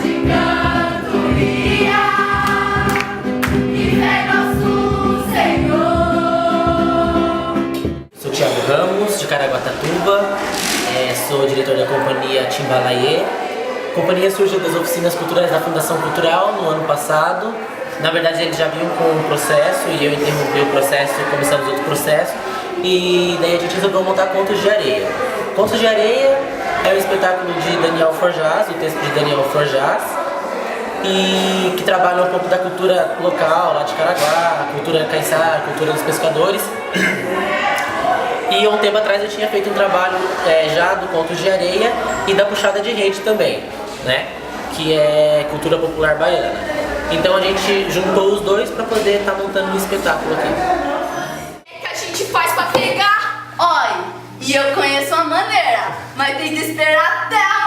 de cantoria, e vem nosso Senhor. Sou Thiago Ramos, de Caraguatatuba, sou diretor da companhia Timbalaê. A companhia surgiu das oficinas culturais da Fundação Cultural no ano passado. Na verdade, eles já vinham com um processo e eu interrompi o processo e começamos outro processo. E daí a gente resolveu montar Contos de Areia. Contos de Areia é um espetáculo de Daniel Forjaz, o texto de Daniel Forjaz, e que trabalha um pouco da cultura local, lá de Caraguá, cultura caiçara, cultura dos pescadores. E há um tempo atrás eu tinha feito um trabalho já do Contos de Areia e da Puxada de Rede também, né? Que é cultura popular baiana. Então a gente juntou os dois para poder estar montando um espetáculo aqui. O que a gente faz pra pegar? Olha, e eu conheço uma maneira, mas tem que esperar até amanhã.